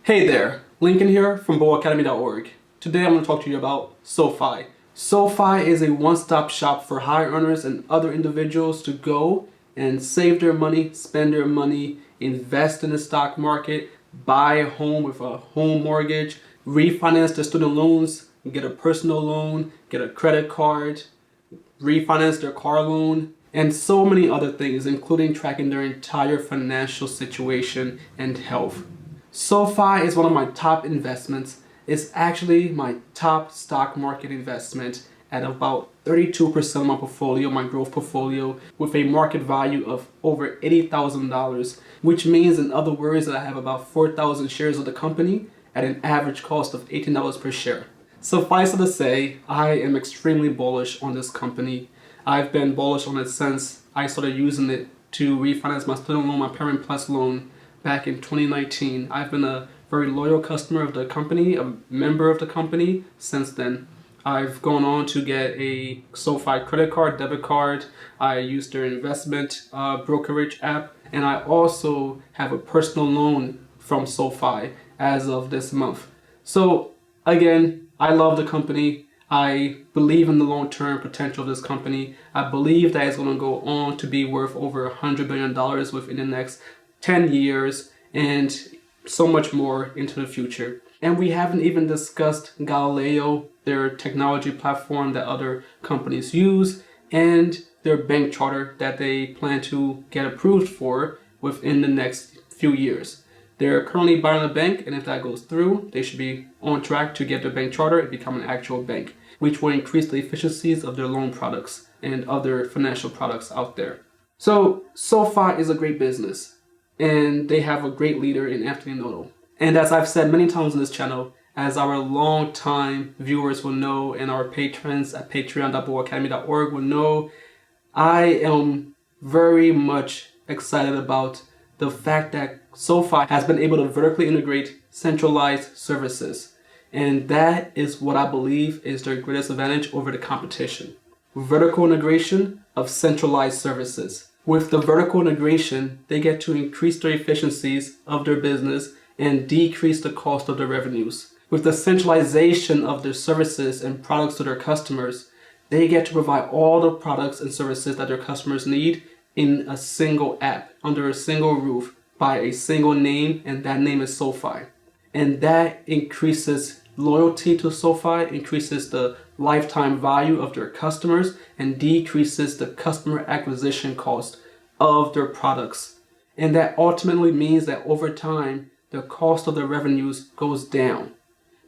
Hey there, Lincoln here from boacademy.org. Today I'm going to talk to you about SoFi. SoFi is a one-stop shop for high earners and other individuals to go and save their money, spend their money, invest in the stock market, buy a home with a home mortgage, refinance their student loans, get a personal loan, get a credit card, refinance their car loan, and so many other things, including tracking their entire financial situation and health. SoFi is one of my top investments. It's actually my top stock market investment at about 32% of my portfolio, my growth portfolio, with a market value of over $80,000, which means, in other words, that I have about 4,000 shares of the company at an average cost of $18 per share. Suffice it to say, I am extremely bullish on this company. I've been bullish on it since I started using it to refinance my student loan, my Parent Plus loan, back in 2019. I've been a very loyal customer of the company, a member of the company since then. I've gone on to get a SoFi credit card, debit card. I use their investment brokerage app, and I also have a personal loan from SoFi as of this month. So again, I love the company. I believe in the long-term potential of this company. I believe that it's going to go on to be worth over $100 billion within the next 10 years and so much more into the future. And we haven't even discussed Galileo, their technology platform that other companies use, and their bank charter that they plan to get approved for within the next few years. They're currently buying a bank, and if that goes through, they should be on track to get their bank charter and become an actual bank, which will increase the efficiencies of their loan products and other financial products out there. So SoFi is a great business, and they have a great leader in Anthony Noto. And as I've said many times on this channel, as our long-time viewers will know and our patrons at patreon.boacademy.org will know, I am very much excited about the fact that SoFi has been able to vertically integrate centralized services. And that is what I believe is their greatest advantage over the competition. Vertical integration of centralized services. With the vertical integration, they get to increase their efficiencies of their business and decrease the cost of their revenues. With the centralization of their services and products to their customers, they get to provide all the products and services that their customers need in a single app, under a single roof, by a single name, and that name is SoFi. And that increases loyalty to SoFi, increases the lifetime value of their customers, and decreases the customer acquisition cost of their products. And that ultimately means that over time, the cost of their revenues goes down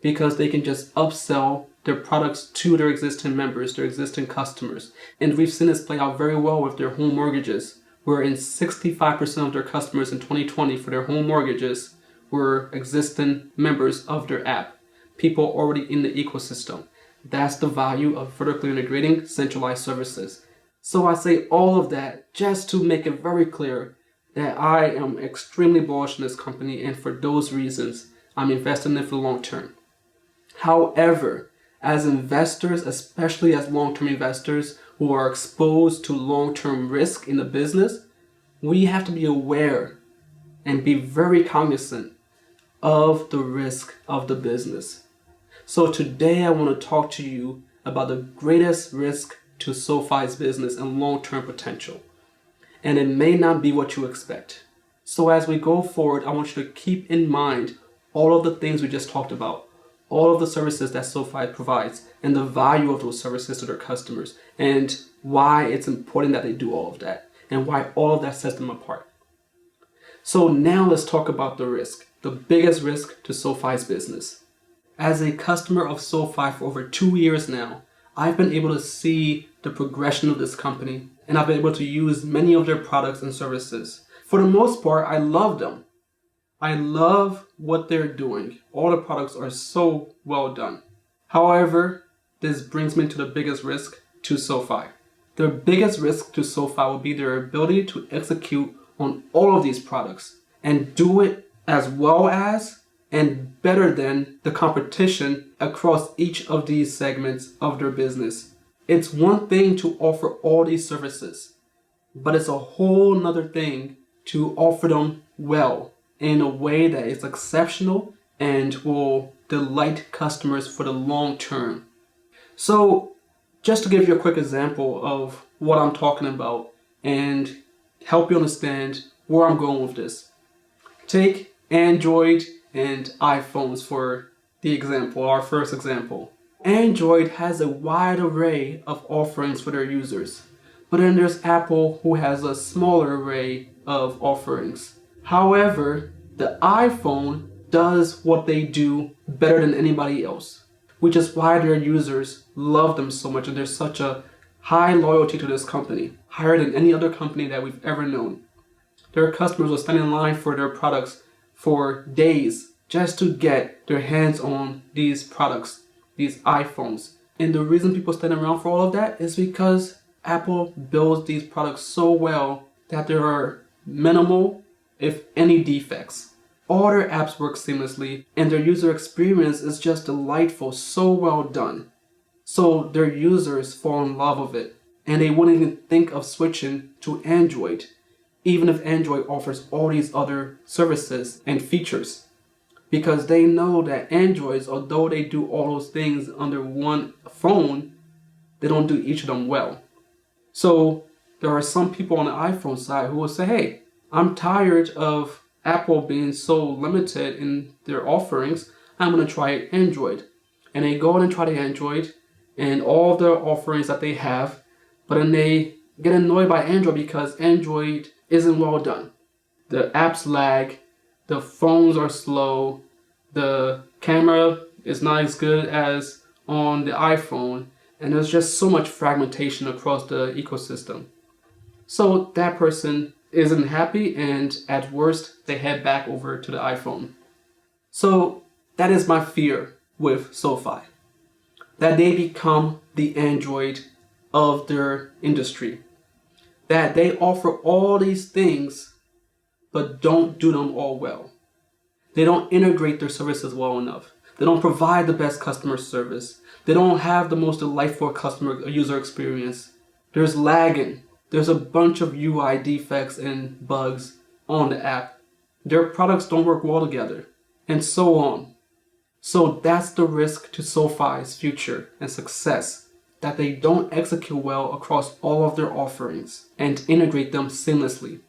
because they can just upsell their products to their existing members, their existing customers. And we've seen this play out very well with their home mortgages, wherein 65% of their customers in 2020 for their home mortgages were existing members of their app, people already in the ecosystem. That's the value of vertically integrating centralized services. So I say all of that just to make it very clear that I am extremely bullish in this company, and for those reasons, I'm investing in it for the long term. However, as investors, especially as long-term investors who are exposed to long-term risk in the business, we have to be aware and be very cognizant of the risk of the business. So today I want to talk to you about the greatest risk to SoFi's business and long-term potential. And it may not be what you expect. So as we go forward, I want you to keep in mind all of the things we just talked about, all of the services that SoFi provides, and the value of those services to their customers, and why it's important that they do all of that, and why all of that sets them apart. So now let's talk about the risk, the biggest risk to SoFi's business. As a customer of SoFi for over 2 years now, I've been able to see the progression of this company, and I've been able to use many of their products and services. For the most part, I love them. I love what they're doing. All the products are so well done. However, this brings me to the biggest risk to SoFi. The biggest risk to SoFi will be their ability to execute on all of these products and do it as well as and better than the competition across each of these segments of their business. It's one thing to offer all these services, but it's a whole nother thing to offer them well in a way that is exceptional and will delight customers for the long term. So just to give you a quick example of what I'm talking about and help you understand where I'm going with this. Take Android and iPhones for the example, our first example. Android has a wide array of offerings for their users, but then there's Apple, who has a smaller array of offerings. However, the iPhone does what they do better than anybody else, which is why their users love them so much, and there's such a high loyalty to this company, higher than any other company that we've ever known. Their customers will stand in line for their products for days just to get their hands on these products, these iPhones. And the reason people stand around for all of that is because Apple builds these products so well that there are minimal, if any, defects. All their apps work seamlessly, and their user experience is just delightful, so well done. So their users fall in love with it, and they wouldn't even think of switching to Android, even if Android offers all these other services and features. Because they know that Androids, although they do all those things under one phone, they don't do each of them well. So there are some people on the iPhone side who will say, hey, I'm tired of Apple being so limited in their offerings, I'm going to try Android. And they go and try the Android and all the offerings that they have, but then they get annoyed by Android because Android isn't well done. The apps lag, the phones are slow, the camera is not as good as on the iPhone, and there's just so much fragmentation across the ecosystem. So that person isn't happy, and at worst, they head back over to the iPhone. So that is my fear with SoFi, that they become the Android of their industry, that they offer all these things but don't do them all well. They don't integrate their services well enough. They don't provide the best customer service. They don't have the most delightful customer user experience. There's lagging. There's a bunch of UI defects and bugs on the app. Their products don't work well together, and so on. So that's the risk to SoFi's future and success, that they don't execute well across all of their offerings and integrate them seamlessly.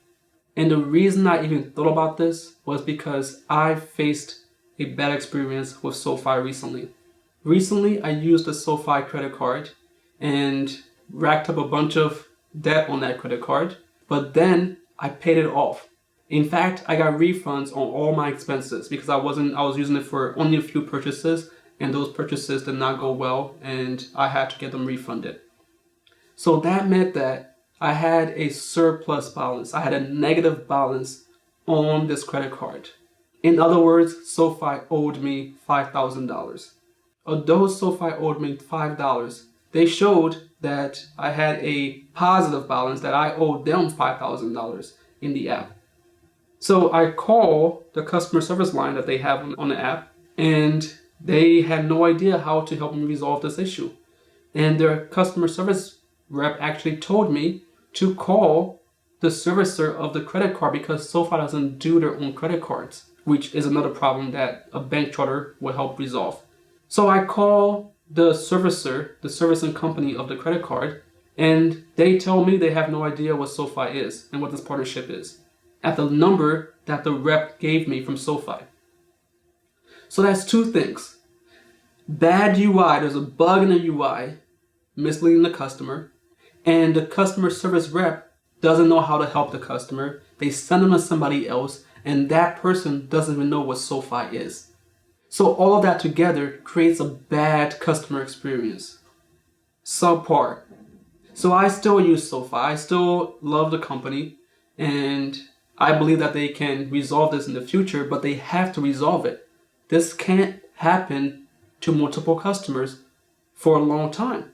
And the reason I even thought about this was because I faced a bad experience with SoFi recently. Recently, I used a SoFi credit card and racked up a bunch of debt on that credit card, but then I paid it off. In fact, I got refunds on all my expenses because I was using it for only a few purchases, and those purchases did not go well, and I had to get them refunded. So that meant that I had a surplus balance. I had a negative balance on this credit card. In other words, SoFi owed me $5,000. Although SoFi owed me $5, they showed that I had a positive balance, that I owed them $5,000 in the app. So I call the customer service line that they have on the app, and they had no idea how to help me resolve this issue. And their customer service rep actually told me to call the servicer of the credit card because SoFi doesn't do their own credit cards, which is another problem that a bank charter will help resolve. So I call the servicer, the servicing company of the credit card, and they tell me they have no idea what SoFi is and what this partnership is at the number that the rep gave me from SoFi. So that's two things. Bad UI, there's a bug in the UI, misleading the customer, and the customer service rep doesn't know how to help the customer. They send them to somebody else, and that person doesn't even know what SoFi is. So all of that together creates a bad customer experience. Subpar. So I still use SoFi. I still love the company, and I believe that they can resolve this in the future, but they have to resolve it. This can't happen to multiple customers for a long time.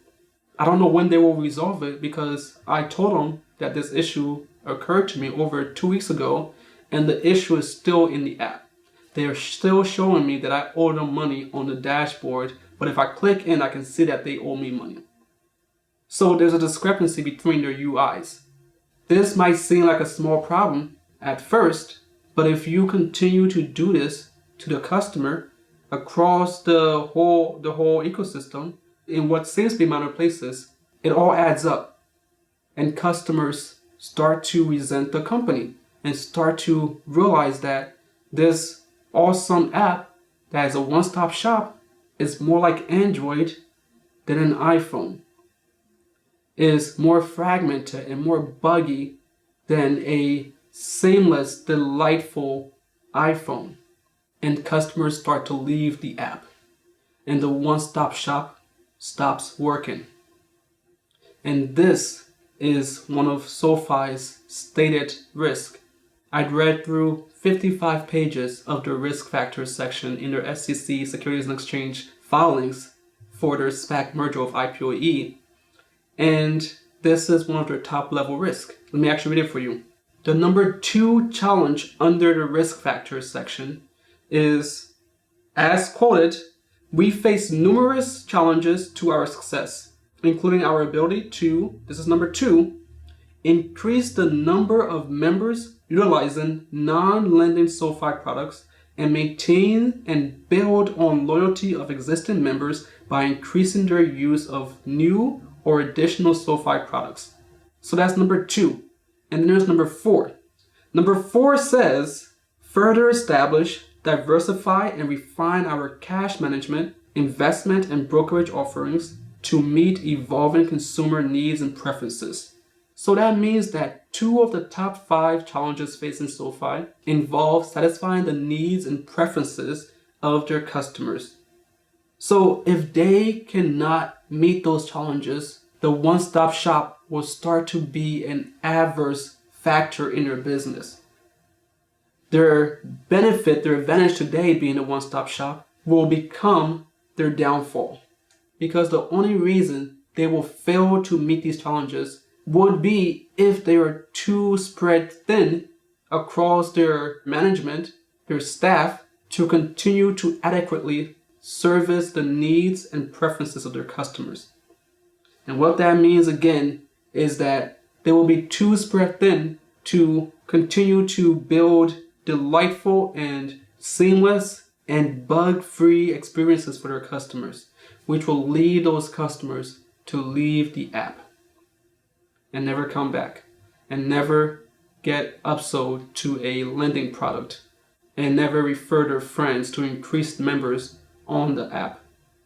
I don't know when they will resolve it because I told them that this issue occurred to me over 2 weeks ago, and the issue is still in the app. They are still showing me that I owe them money on the dashboard, but if I click in, I can see that they owe me money. So there's a discrepancy between their UIs. This might seem like a small problem at first, but if you continue to do this to the customer across the whole ecosystem in what seems to be minor places, it all adds up. And customers start to resent the company and start to realize that this awesome app that is a one-stop shop is more like Android than an iPhone, is more fragmented and more buggy than a seamless, delightful iPhone. And customers start to leave the app, and the one-stop shop stops working. And this is one of SoFi's stated risks. I'd read through 55 pages of the risk factors section in their SEC Securities and Exchange filings for their SPAC merger of IPOE, and this is one of their top level risks. Let me actually read it for you. The number 2 challenge under the risk factors section is, as quoted, "We face numerous challenges to our success, including our ability to," this is number 2, "increase the number of members utilizing non-lending SoFi products and maintain and build on loyalty of existing members by increasing their use of new or additional SoFi products." So that's number 2. And then there's number 4. Number 4 says, "Further establish, diversify, and refine our cash management, investment, and brokerage offerings to meet evolving consumer needs and preferences." So that means that 2 of the top 5 challenges facing SoFi involve satisfying the needs and preferences of their customers. So if they cannot meet those challenges, the one-stop shop will start to be an adverse factor in their business. Their benefit, their advantage today being a one-stop shop will become their downfall, because the only reason they will fail to meet these challenges would be if they are too spread thin across their management, their staff, to continue to adequately service the needs and preferences of their customers. And what that means again is that they will be too spread thin to continue to build delightful and seamless and bug-free experiences for their customers, which will lead those customers to leave the app and never come back, and never get upsold to a lending product, and never refer their friends to increased members on the app.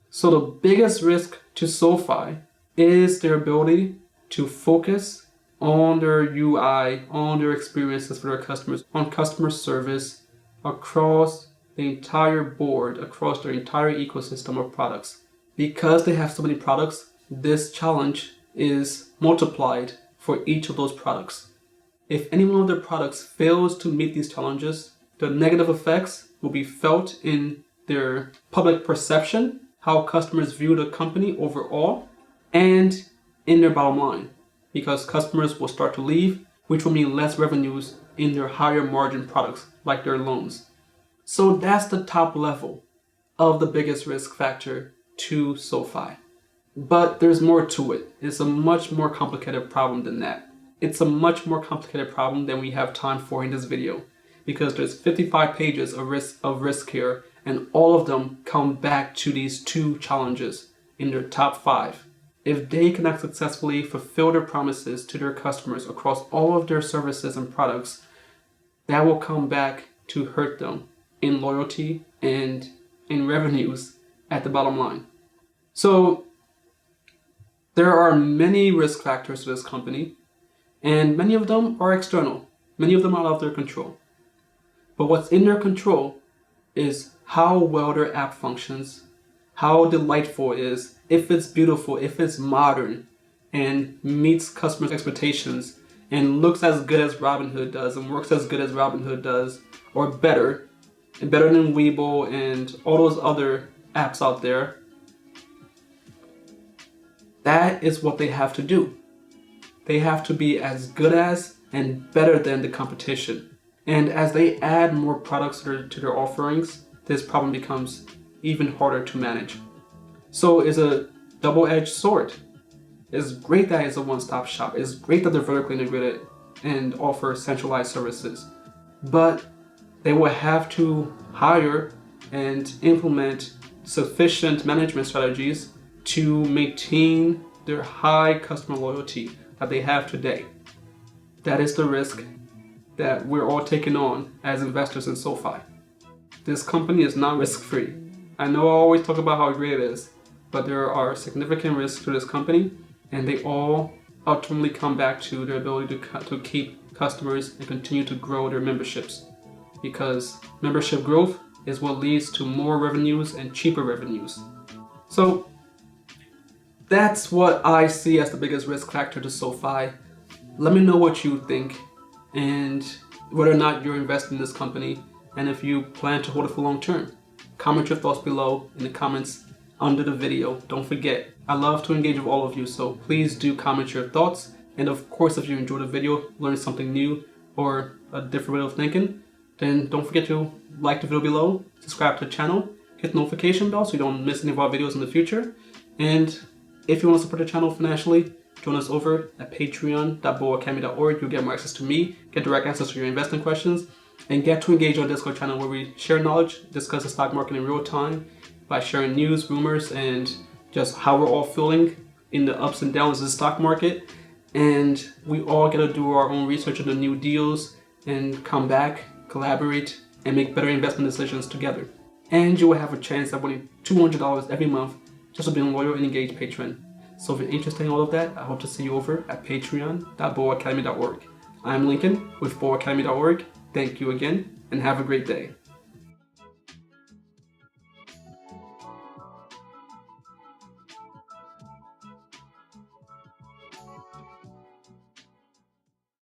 So the biggest risk to SoFi is their ability to focus on their UI, on their experiences for their customers, on customer service across the entire board, across their entire ecosystem of products. Because they have so many products, this challenge is multiplied for each of those products. If any one of their products fails to meet these challenges, the negative effects will be felt in their public perception, how customers view the company overall, and in their bottom line, because customers will start to leave, which will mean less revenues in their higher margin products, like their loans. So that's the top level of the biggest risk factor to SoFi. But there's more to it. It's a much more complicated problem than that. It's a much more complicated problem than we have time for in this video, because there's 55 pages of risk here, and all of them come back to these 2 challenges in their top 5. If they cannot successfully fulfill their promises to their customers across all of their services and products, that will come back to hurt them in loyalty and in revenues at the bottom line. So there are many risk factors to this company, and many of them are external. Many of them are out of their control. But what's in their control is how well their app functions, how delightful it is, if it's beautiful, if it's modern, and meets customers' expectations, and looks as good as Robinhood does, and works as good as Robinhood does, or better, and better than Webull and all those other apps out there. That is what they have to do. They have to be as good as and better than the competition. And as they add more products to their offerings, this problem becomes even harder to manage. So it's a double-edged sword. It's great that it's a one-stop shop. It's great that they're vertically integrated and offer centralized services. But they will have to hire and implement sufficient management strategies to maintain their high customer loyalty that they have today. That is the risk that we're all taking on as investors in SoFi. This company is not risk-free. I know I always talk about how great it is, but there are significant risks to this company, and they all ultimately come back to their ability to keep customers and continue to grow their memberships. Because membership growth is what leads to more revenues and cheaper revenues. So that's what I see as the biggest risk factor to SoFi. Let me know what you think and whether or not you're investing in this company and if you plan to hold it for long term. Comment your thoughts below in the comments under the video. Don't forget, I love to engage with all of you, so please do comment your thoughts. And of course, if you enjoyed the video, learned something new or a different way of thinking, then don't forget to like the video below, subscribe to the channel, hit the notification bell so you don't miss any of our videos in the future. And if you want to support the channel financially, join us over at patreon.boacademy.org. You'll get more access to me, get direct answers to your investing questions, and get to engage on our Discord channel where we share knowledge, discuss the stock market in real time by sharing news, rumors, and just how we're all feeling in the ups and downs of the stock market. And we all get to do our own research into new deals and come back, collaborate, and make better investment decisions together. And you will have a chance at winning $200 every month just for being a loyal and engaged patron. So if you're interested in all of that, I hope to see you over at patreon.boacademy.org. I'm Lincoln with boacademy.org. Thank you again, and have a great day.